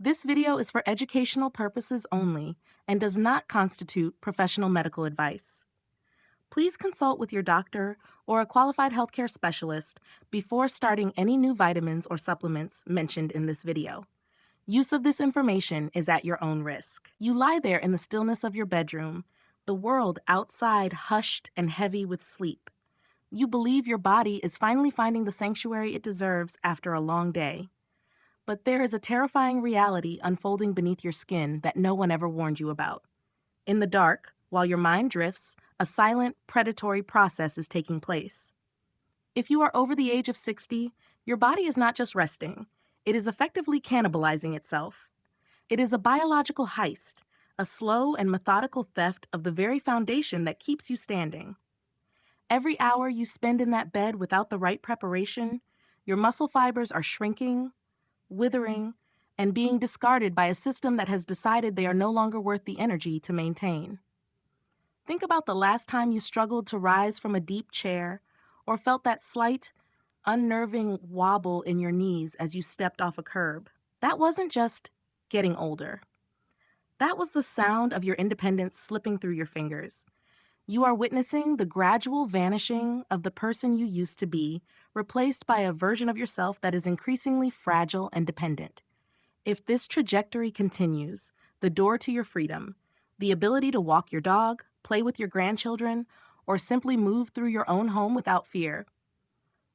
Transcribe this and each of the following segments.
This video is for educational purposes only and does not constitute professional medical advice. Please consult with your doctor or a qualified healthcare specialist before starting any new vitamins or supplements mentioned in this video. Use of this information is at your own risk. You lie there in the stillness of your bedroom, the world outside hushed and heavy with sleep. You believe your body is finally finding the sanctuary it deserves after a long day. But there is a terrifying reality unfolding beneath your skin that no one ever warned you about. In the dark, while your mind drifts, a silent, predatory process is taking place. If you are over the age of 60, your body is not just resting, it is effectively cannibalizing itself. It is a biological heist, a slow and methodical theft of the very foundation that keeps you standing. Every hour you spend in that bed without the right preparation, your muscle fibers are shrinking, withering, and being discarded by a system that has decided they are no longer worth the energy to maintain. Think about the last time you struggled to rise from a deep chair or felt that slight, unnerving wobble in your knees as you stepped off a curb. That wasn't just getting older. That was the sound of your independence slipping through your fingers. You are witnessing the gradual vanishing of the person you used to be, replaced by a version of yourself that is increasingly fragile and dependent. If this trajectory continues, the door to your freedom, the ability to walk your dog, play with your grandchildren, or simply move through your own home without fear,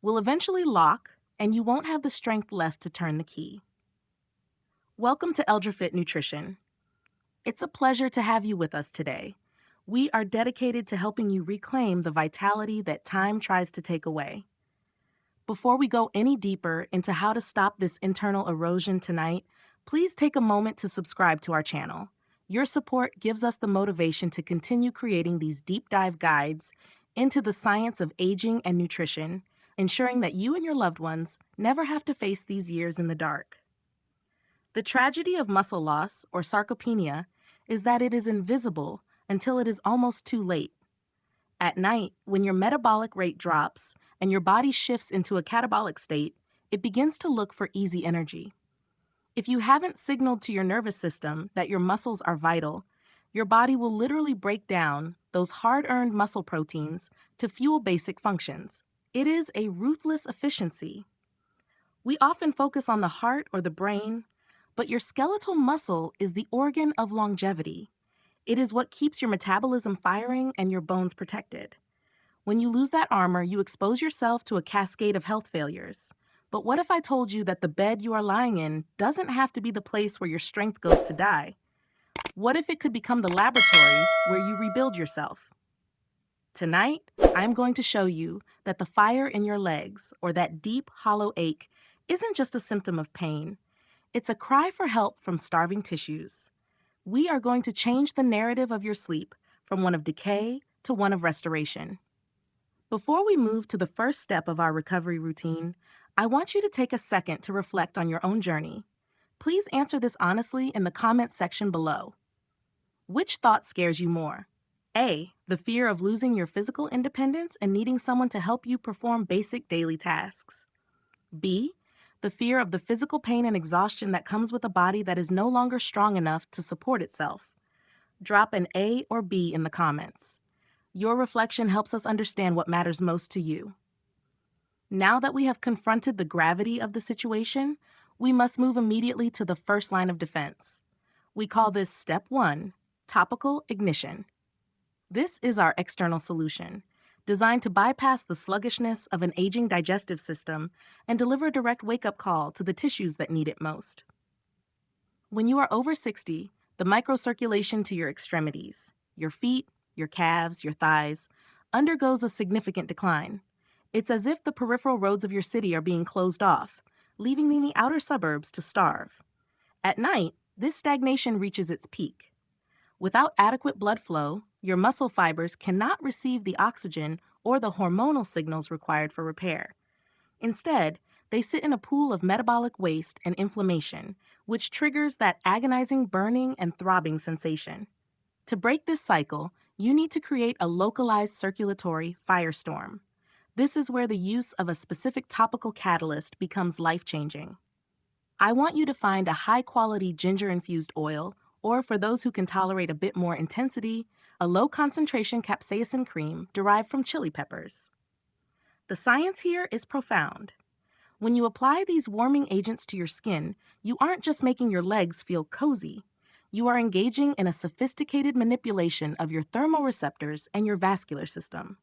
will eventually lock, and you won't have the strength left to turn the key. Welcome to EldraFit Nutrition. It's a pleasure to have you with us today. We are dedicated to helping you reclaim the vitality that time tries to take away. Before we go any deeper into how to stop this internal erosion tonight, please take a moment to subscribe to our channel. Your support gives us the motivation to continue creating these deep dive guides into the science of aging and nutrition, ensuring that you and your loved ones never have to face these years in the dark. The tragedy of muscle loss, or sarcopenia, is that it is invisible until it is almost too late. At night, when your metabolic rate drops and your body shifts into a catabolic state, it begins to look for easy energy. If you haven't signaled to your nervous system that your muscles are vital, your body will literally break down those hard-earned muscle proteins to fuel basic functions. It is a ruthless efficiency. We often focus on the heart or the brain, but your skeletal muscle is the organ of longevity. It is what keeps your metabolism firing and your bones protected. When you lose that armor, you expose yourself to a cascade of health failures. But what if I told you that the bed you are lying in doesn't have to be the place where your strength goes to die? What if it could become the laboratory where you rebuild yourself? Tonight, I'm going to show you that the fire in your legs, or that deep, hollow ache, isn't just a symptom of pain. It's a cry for help from starving tissues. We are going to change the narrative of your sleep from one of decay to one of restoration. Before we move to the first step of our recovery routine, I want you to take a second to reflect on your own journey. Please answer this honestly in the comments section below. Which thought scares you more? A, the fear of losing your physical independence and needing someone to help you perform basic daily tasks. B, the fear of the physical pain and exhaustion that comes with a body that is no longer strong enough to support itself. Drop an A or B in the comments. Your reflection helps us understand what matters most to you. Now that we have confronted the gravity of the situation, we must move immediately to the first line of defense. We call this Step 1, topical ignition. This is our external solution, designed to bypass the sluggishness of an aging digestive system and deliver a direct wake-up call to the tissues that need it most. When you are over 60, the microcirculation to your extremities, your feet, your calves, your thighs, undergoes a significant decline. It's as if the peripheral roads of your city are being closed off, leaving the outer suburbs to starve. At night, this stagnation reaches its peak. Without adequate blood flow, your muscle fibers cannot receive the oxygen or the hormonal signals required for repair. Instead, they sit in a pool of metabolic waste and inflammation, which triggers that agonizing burning and throbbing sensation. To break this cycle, you need to create a localized circulatory firestorm. This is where the use of a specific topical catalyst becomes life-changing. I want you to find a high-quality ginger-infused oil, or for those who can tolerate a bit more intensity, a low-concentration capsaicin cream derived from chili peppers. The science here is profound. When you apply these warming agents to your skin, you aren't just making your legs feel cozy. You are engaging in a sophisticated manipulation of your thermoreceptors and your vascular system.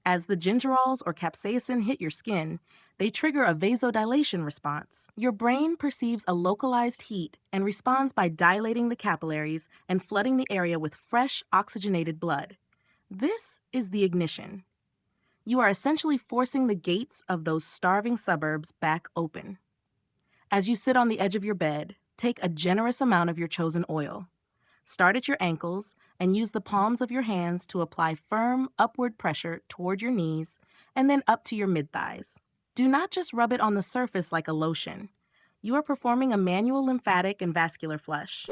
As the gingerols or capsaicin hit your skin, they trigger a vasodilation response. Your brain perceives a localized heat and responds by dilating the capillaries and flooding the area with fresh, oxygenated blood. This is the ignition. You are essentially forcing the gates of those starving suburbs back open. As you sit on the edge of your bed, take a generous amount of your chosen oil. Start at your ankles and use the palms of your hands to apply firm upward pressure toward your knees and then up to your mid-thighs. Do not just rub it on the surface like a lotion. You are performing a manual lymphatic and vascular flush.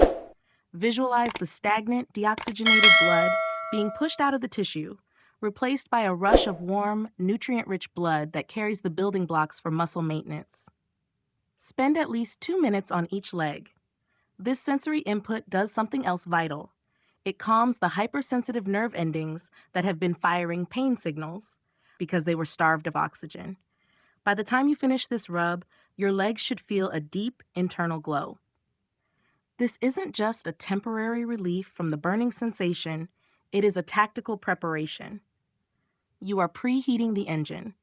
Visualize the stagnant, deoxygenated blood being pushed out of the tissue, replaced by a rush of warm, nutrient-rich blood that carries the building blocks for muscle maintenance. Spend at least 2 minutes on each leg. This sensory input does something else vital. It calms the hypersensitive nerve endings that have been firing pain signals because they were starved of oxygen. By the time you finish this rub, your legs should feel a deep internal glow. This isn't just a temporary relief from the burning sensation, it is a tactical preparation. You are preheating the engine.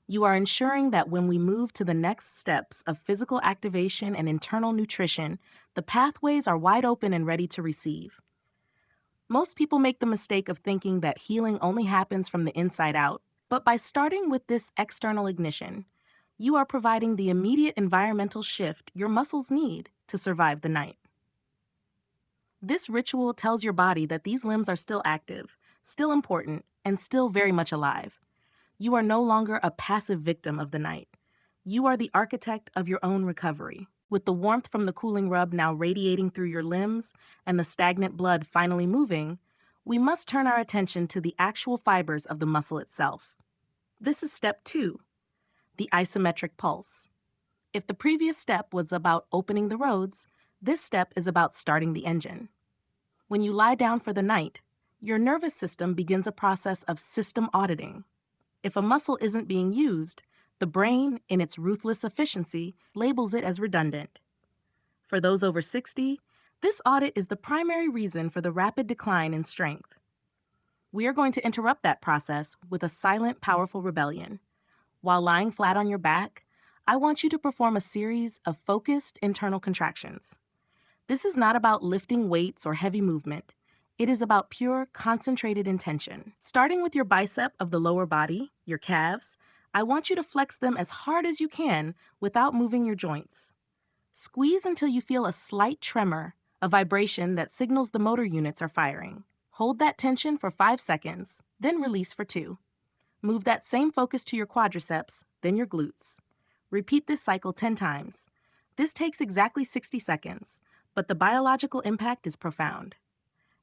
You are ensuring that when we move to the next steps of physical activation and internal nutrition, the pathways are wide open and ready to receive. Most people make the mistake of thinking that healing only happens from the inside out, but by starting with this external ignition, you are providing the immediate environmental shift your muscles need to survive the night. This ritual tells your body that these limbs are still active, still important, and still very much alive. You are no longer a passive victim of the night. You are the architect of your own recovery. With the warmth from the cooling rub now radiating through your limbs and the stagnant blood finally moving, we must turn our attention to the actual fibers of the muscle itself. This is step 2, the isometric pulse. If the previous step was about opening the roads, this step is about starting the engine. When you lie down for the night, your nervous system begins a process of system auditing. If a muscle isn't being used, the brain, in its ruthless efficiency, labels it as redundant. For those over 60, this audit is the primary reason for the rapid decline in strength. We are going to interrupt that process with a silent, powerful rebellion. While lying flat on your back, I want you to perform a series of focused internal contractions. This is not about lifting weights or heavy movement. It is about pure, concentrated intention. Starting with your bicep of the lower body, your calves, I want you to flex them as hard as you can without moving your joints. Squeeze until you feel a slight tremor, a vibration that signals the motor units are firing. Hold that tension for 5 seconds, then release for 2. Move that same focus to your quadriceps, then your glutes. Repeat this cycle 10 times. This takes exactly 60 seconds, but the biological impact is profound.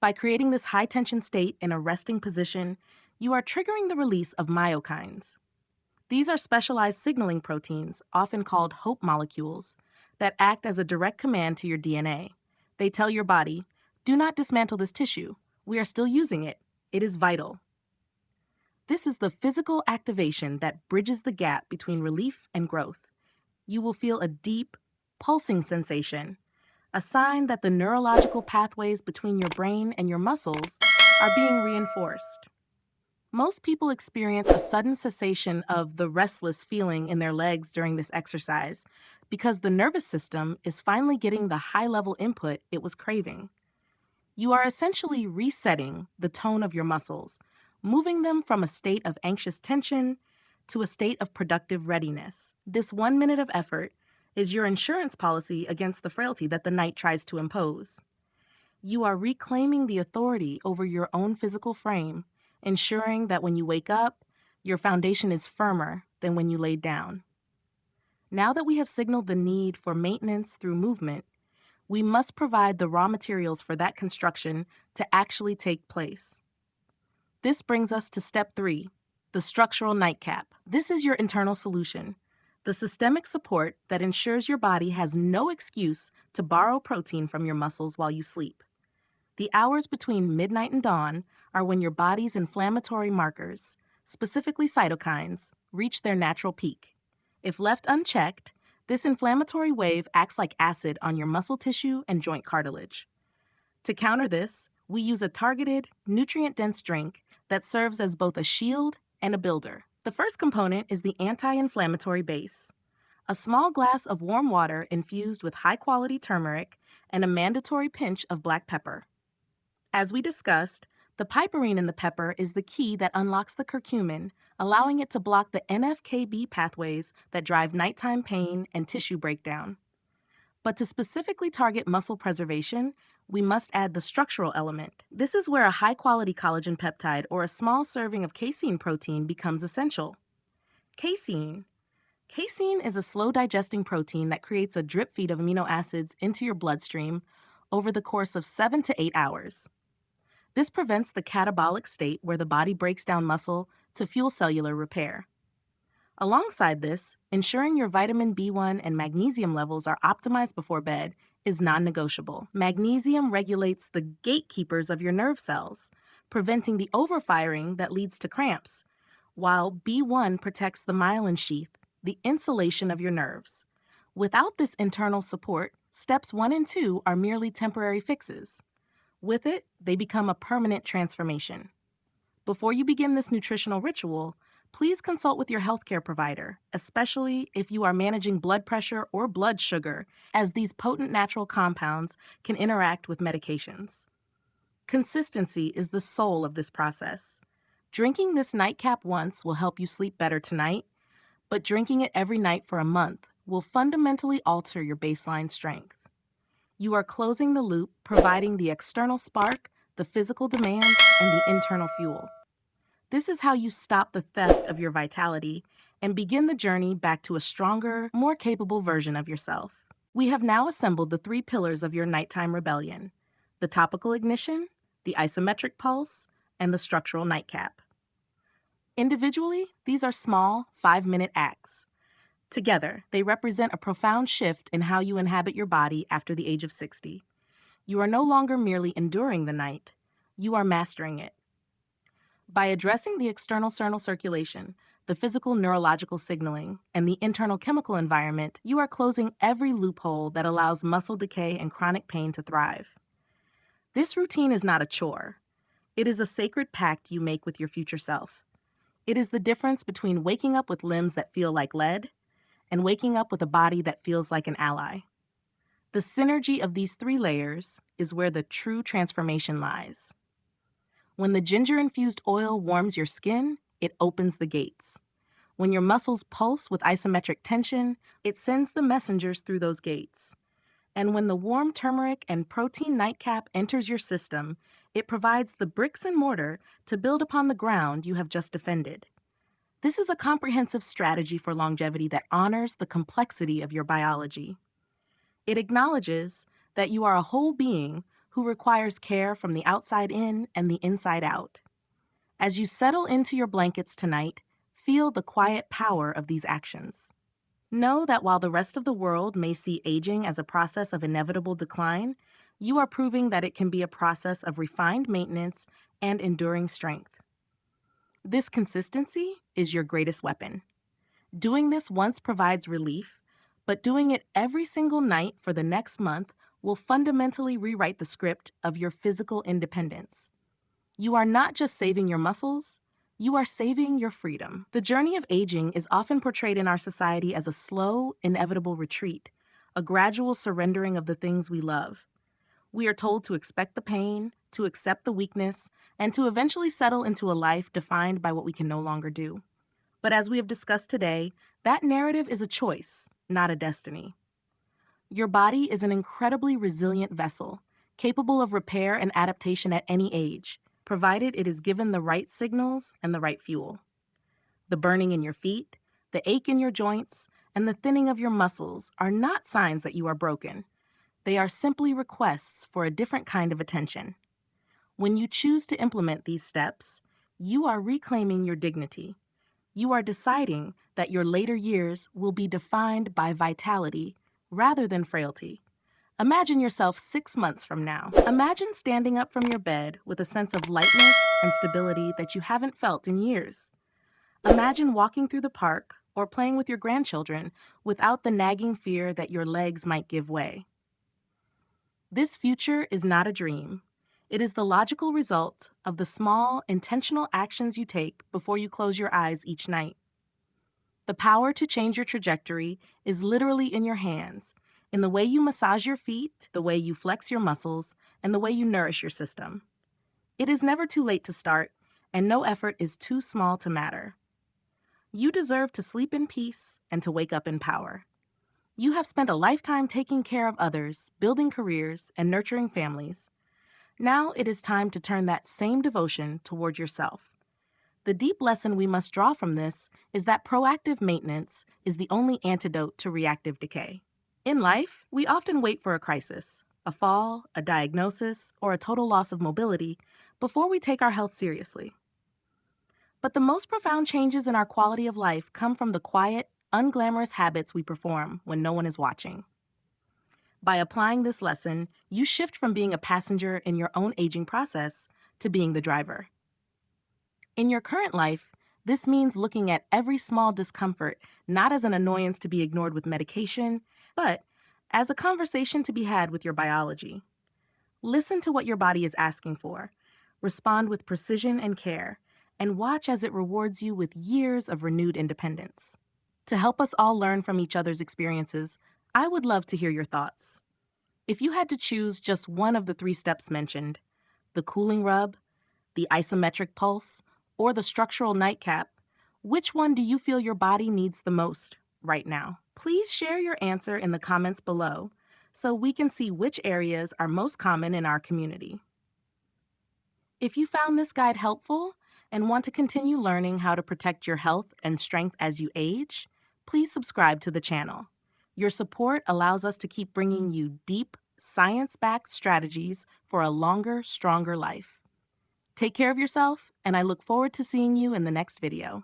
By creating this high-tension state in a resting position, you are triggering the release of myokines. These are specialized signaling proteins, often called hope molecules, that act as a direct command to your DNA. They tell your body, do not dismantle this tissue. We are still using it. It is vital. This is the physical activation that bridges the gap between relief and growth. You will feel a deep, pulsing sensation, a sign that the neurological pathways between your brain and your muscles are being reinforced. Most people experience a sudden cessation of the restless feeling in their legs during this exercise because the nervous system is finally getting the high-level input it was craving. You are essentially resetting the tone of your muscles, moving them from a state of anxious tension to a state of productive readiness. This 1 minute of effort is your insurance policy against the frailty that the night tries to impose. You are reclaiming the authority over your own physical frame, ensuring that when you wake up, your foundation is firmer than when you laid down. Now that we have signaled the need for maintenance through movement, we must provide the raw materials for that construction to actually take place. This brings us to step 3, the structural nightcap. This is your internal solution. the systemic support that ensures your body has no excuse to borrow protein from your muscles while you sleep. The hours between midnight and dawn are when your body's inflammatory markers, specifically cytokines, reach their natural peak. If left unchecked, this inflammatory wave acts like acid on your muscle tissue and joint cartilage. To counter this, we use a targeted, nutrient-dense drink that serves as both a shield and a builder. The first component is the anti-inflammatory base, a small glass of warm water infused with high-quality turmeric and a mandatory pinch of black pepper. As we discussed, the piperine in the pepper is the key that unlocks the curcumin, allowing it to block the NF-κB pathways that drive nighttime pain and tissue breakdown. But to specifically target muscle preservation, we must add the structural element. This is where a high-quality collagen peptide or a small serving of casein protein becomes essential. Casein. Casein is a slow-digesting protein that creates a drip feed of amino acids into your bloodstream over the course of 7 to 8 hours. This prevents the catabolic state where the body breaks down muscle to fuel cellular repair. Alongside this, ensuring your vitamin B1 and magnesium levels are optimized before bed is non-negotiable. Magnesium regulates the gatekeepers of your nerve cells, preventing the overfiring that leads to cramps, while B1 protects the myelin sheath, the insulation of your nerves. Without this internal support, steps 1 and 2 are merely temporary fixes. With it, they become a permanent transformation. Before you begin this nutritional ritual, please consult with your healthcare provider, especially if you are managing blood pressure or blood sugar, as these potent natural compounds can interact with medications. Consistency is the soul of this process. Drinking this nightcap once will help you sleep better tonight, but drinking it every night for a month will fundamentally alter your baseline strength. You are closing the loop, providing the external spark, the physical demand, and the internal fuel. This is how you stop the theft of your vitality and begin the journey back to a stronger, more capable version of yourself. We have now assembled the 3 pillars of your nighttime rebellion: the topical ignition, the isometric pulse, and the structural nightcap. Individually, these are small, 5-minute acts. Together, they represent a profound shift in how you inhabit your body after the age of 60. You are no longer merely enduring the night, you are mastering it. By addressing the external circulation, the physical neurological signaling, and the internal chemical environment, you are closing every loophole that allows muscle decay and chronic pain to thrive. This routine is not a chore. It is a sacred pact you make with your future self. It is the difference between waking up with limbs that feel like lead and waking up with a body that feels like an ally. The synergy of these 3 layers is where the true transformation lies. When the ginger-infused oil warms your skin, it opens the gates. When your muscles pulse with isometric tension, it sends the messengers through those gates. And when the warm turmeric and protein nightcap enters your system, it provides the bricks and mortar to build upon the ground you have just defended. This is a comprehensive strategy for longevity that honors the complexity of your biology. It acknowledges that you are a whole being who requires care from the outside in and the inside out. As you settle into your blankets tonight, feel the quiet power of these actions. Know that while the rest of the world may see aging as a process of inevitable decline, you are proving that it can be a process of refined maintenance and enduring strength. This consistency is your greatest weapon. Doing this once provides relief, but doing it every single night for the next month will fundamentally rewrite the script of your physical independence. You are not just saving your muscles, you are saving your freedom. The journey of aging is often portrayed in our society as a slow, inevitable retreat, a gradual surrendering of the things we love. We are told to expect the pain, to accept the weakness, and to eventually settle into a life defined by what we can no longer do. But as we have discussed today, that narrative is a choice, not a destiny. Your body is an incredibly resilient vessel, capable of repair and adaptation at any age, provided it is given the right signals and the right fuel. The burning in your feet, the ache in your joints, and the thinning of your muscles are not signs that you are broken. They are simply requests for a different kind of attention. When you choose to implement these steps, you are reclaiming your dignity. You are deciding that your later years will be defined by vitality rather than frailty. Imagine yourself 6 months from now. Imagine standing up from your bed with a sense of lightness and stability that you haven't felt in years. Imagine walking through the park or playing with your grandchildren without the nagging fear that your legs might give way. This future is not a dream. It is the logical result of the small, intentional actions you take before you close your eyes each night. The power to change your trajectory is literally in your hands, in the way you massage your feet, the way you flex your muscles, and the way you nourish your system. It is never too late to start, and no effort is too small to matter. You deserve to sleep in peace and to wake up in power. You have spent a lifetime taking care of others, building careers, and nurturing families. Now it is time to turn that same devotion toward yourself. The deep lesson we must draw from this is that proactive maintenance is the only antidote to reactive decay. In life, we often wait for a crisis, a fall, a diagnosis, or a total loss of mobility before we take our health seriously. But the most profound changes in our quality of life come from the quiet, unglamorous habits we perform when no one is watching. By applying this lesson, you shift from being a passenger in your own aging process to being the driver. In your current life, this means looking at every small discomfort not as an annoyance to be ignored with medication, but as a conversation to be had with your biology. Listen to what your body is asking for, respond with precision and care, and watch as it rewards you with years of renewed independence. To help us all learn from each other's experiences, I would love to hear your thoughts. If you had to choose just one of the 3 steps mentioned, the cooling rub, the isometric pulse, or the structural nightcap, which one do you feel your body needs the most right now? Please share your answer in the comments below so we can see which areas are most common in our community. If you found this guide helpful and want to continue learning how to protect your health and strength as you age, please subscribe to the channel. Your support allows us to keep bringing you deep, science-backed strategies for a longer, stronger life. Take care of yourself, and I look forward to seeing you in the next video.